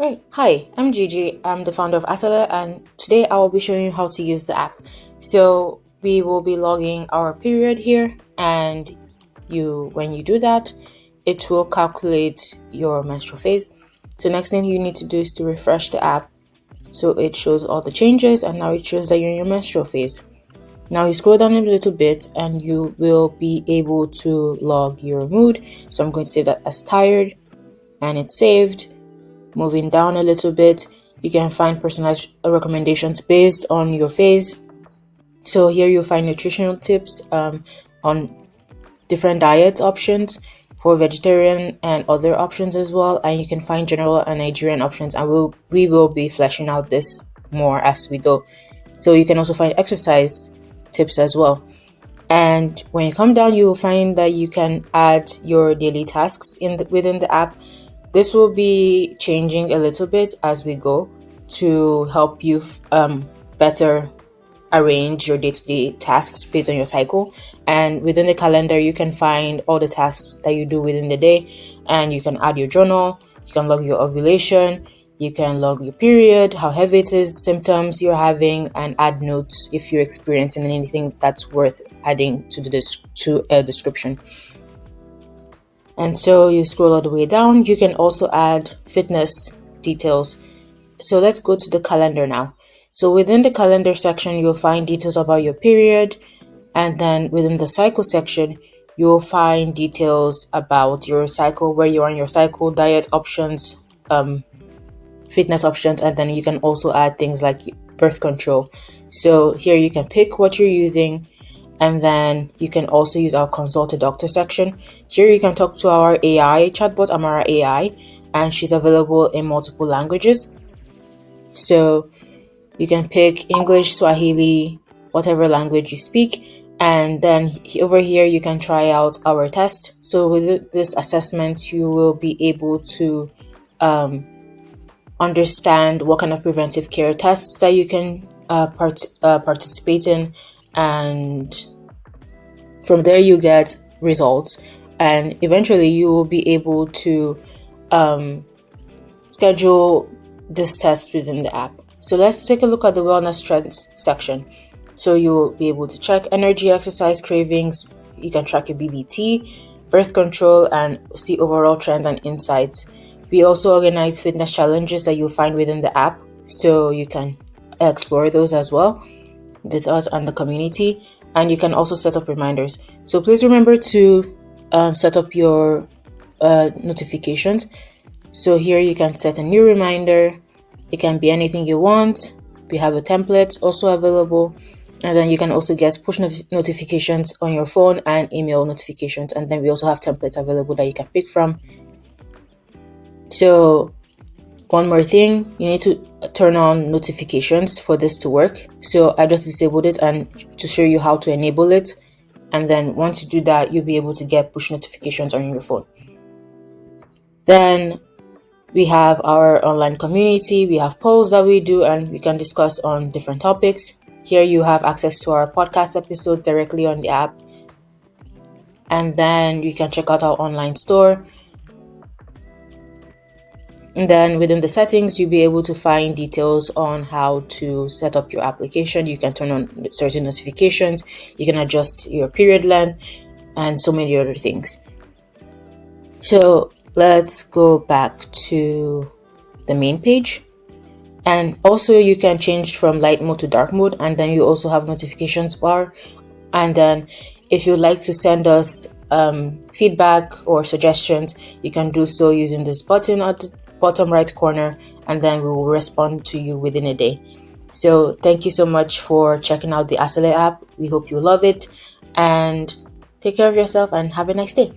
Right. Hi, I'm Gigi. I'm the founder of Asele, and today I will be showing you how to use the app. So we will be logging our period here, and when you do that, it will calculate your menstrual phase. So next thing you need to do is to refresh the app, so it shows all the changes, and now it shows that you're in your menstrual phase. Now you scroll down a little bit, and you will be able to log your mood. So I'm going to say that as tired, and it's saved. Moving down a little bit, you can find personalized recommendations based on your phase. So here you'll find nutritional tips on different diet options for vegetarian and other options as well. And you can find general and Nigerian options, and we will be fleshing out this more as we go. So you can also find exercise tips as well. And when you come down, you will find that you can add your daily tasks within the app. This will be changing a little bit as we go to help you better arrange your day-to-day tasks based on your cycle. And within the calendar, you can find all the tasks that you do within the day, and you can add your journal, you can log your ovulation, you can log your period, how heavy it is, symptoms you're having, and add notes if you're experiencing anything that's worth adding to a description. And so you scroll all the way down. You can also add fitness details. So let's go to the calendar now. So within the calendar section, you'll find details about your period. And then within the cycle section, you'll find details about your cycle, where you are in your cycle, diet options, fitness options, and then you can also add things like birth control. So here you can pick what you're using. And then you can also use our consult a doctor section. Here you can talk to our AI chatbot, Amara AI, and she's available in multiple languages. So you can pick English, Swahili, whatever language you speak. And then over here, you can try out our test. So with this assessment, you will be able to understand what kind of preventive care tests that you can participate in, and from there you get results, and eventually you will be able to schedule this test within the app. So let's take a look at the wellness trends section. So you'll be able to check energy, exercise, cravings. You can track your BBT, birth control, and see overall trends and insights. We also organize fitness challenges that you'll find within the app, so you can explore those as well with us and the community. And you can also set up reminders. So please remember to set up your notifications. So here you can set a new reminder. It can be anything you want. We have a template also available. And then you can also get push notifications on your phone and email notifications. And then we also have templates available that you can pick from. So one more thing, you need to turn on notifications for this to work. So I just disabled it and to show you how to enable it. And then once you do that, you'll be able to get push notifications on your phone. Then we have our online community. We have polls that we do, and we can discuss on different topics. Here you have access to our podcast episodes directly on the app. And then you can check out our online store. And then within the settings, you'll be able to find details on how to set up your application. You can turn on certain notifications. You can adjust your period length and so many other things. So let's go back to the main page. And also you can change from light mode to dark mode. And then you also have notifications bar. And then if you'd like to send us feedback or suggestions, you can do so using this button at the bottom right corner, and then we will respond to you within a day. So thank you so much for checking out the Asele app. We hope you love it, and take care of yourself and have a nice day.